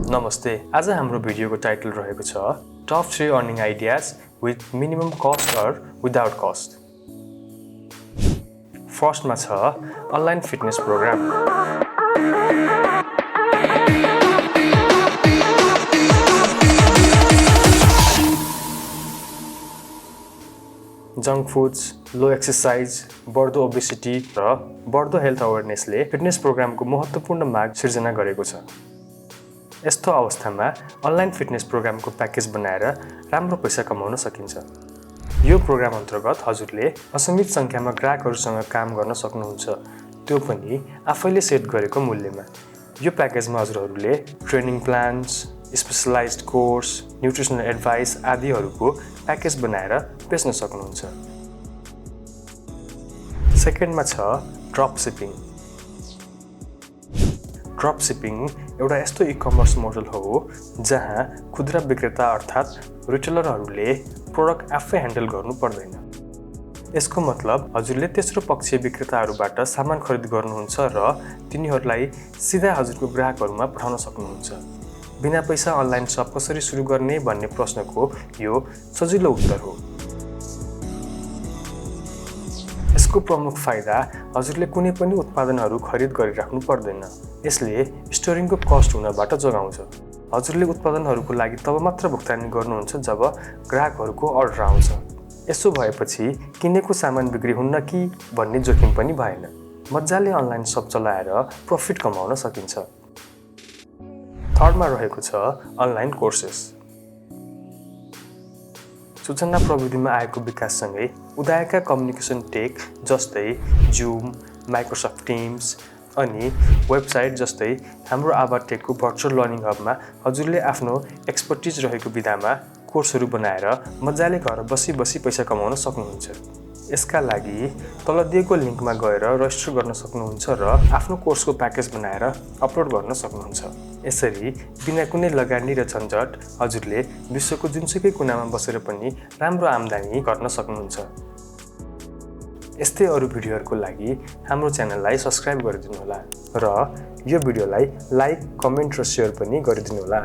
नमस्ते, आज हाम्रो भिडियोको टाइटल रहेको छ top 3 earning ideas with minimum cost or without cost. फर्स्टमा छ online fitness programme. Junk foods, low exercise, बढ्दो ओबेसिटी र बढ्दो हेल्थ अवेरनेसले फिटनेस प्रोग्रामको महत्त्वपूर्ण माग सिर्जना गरेको छ। यस्तो अवस्थामा अनलाइन फिटनेस प्रोग्रामको प्याकेज बनाएर राम्रो पैसा कमाउन सकिन्छ। यो प्रोग्राम अन्तर्गत हजुरले असीमित संख्यामा ग्राहकहरूसँग काम गर्न सक्नुहुन्छ, त्यो पनि आफैले सेट गरेको मूल्यमा। यो प्याकेजमा हजुरहरूले training plans, specialised course, nutritional advice आदिहरूको प्याकेज बनाएर बेच्न सक्नुहुन्छ। सेकेन्डमा छ ड्रप सिपिङ। ड्रप सिपिङ एउटा यस्तो ई-कमर्स मोडल हो जहाँ खुद्रा विक्रेता अर्थात् रिटेलरहरूले प्रोडक्ट आफै ह्यान्डल गर्नु पर्दैन। यसको मतलब हजुरले तेस्रो पक्षीय विक्रेताहरूबाट सामान खरिद गर्नुहुन्छ र तिनीहरूलाई सिधा हजुरको ग्राहकहरूमा पठाउन सक्नुहुन्छ। बिना पैसा अनलाइन सप कसरी सुरु गर्ने भन्ने प्रश्नको यो सजिलो उत्तर हो। यसको प्रमुख फाइदा हजुरले कुनै पनि उत्पादनहरू खरिद गरिराख्नु पर्दैन। यसले स्टोरिङको कस्ट हुनबाट जोगाउँछ। हजुरले उत्पादनहरूको लागि तब मात्र भुक्तानी गर्नुहुन्छ जब ग्राहकहरूको अर्डर आउँछ। यसो भएपछि किनेको सामान बिक्री हुन्न कि भन्ने जोखिम पनि भएन। मजाले अनलाइन सप चलाएर प्रफिट कमाउन सकिन्छ। थर्डमा रहेको छ अनलाइन कोर्सेस। सूचना प्रविधिमा आएको विकाससँगै उदाएका कम्युनिकेसन टेक जस्तै जुम, माइक्रोसफ्ट टिम्स अनि वेबसाइट जस्तै हाम्रो आभाटेकको भर्चुअल लर्निङ हबमा हजुरले आफ्नो एक्सपर्टिज रहेको विधामा कोर्सहरू बनाएर मजाले घर बसी पैसा कमाउन सक्नुहुन्छ। यसका लागि तल दिएको लिङ्कमा गएर रजिस्टर गर्न सक्नुहुन्छ र आफ्नो कोर्सको प्याकेज बनाएर अपलोड गर्न सक्नुहुन्छ। यसरी बिना कुनै लगानी र झन्झट हजुरले विश्वको जुनसुकै कुनामा बसेर पनि राम्रो आम्दानी गर्न सक्नुहुन्छ। यस्तै अरू भिडियोहरूको लागि हाम्रो च्यानललाई सब्स्क्राइब गरिदिनुहोला र यो भिडियोलाई लाइक, कमेन्ट र सेयर पनि गरिदिनुहोला।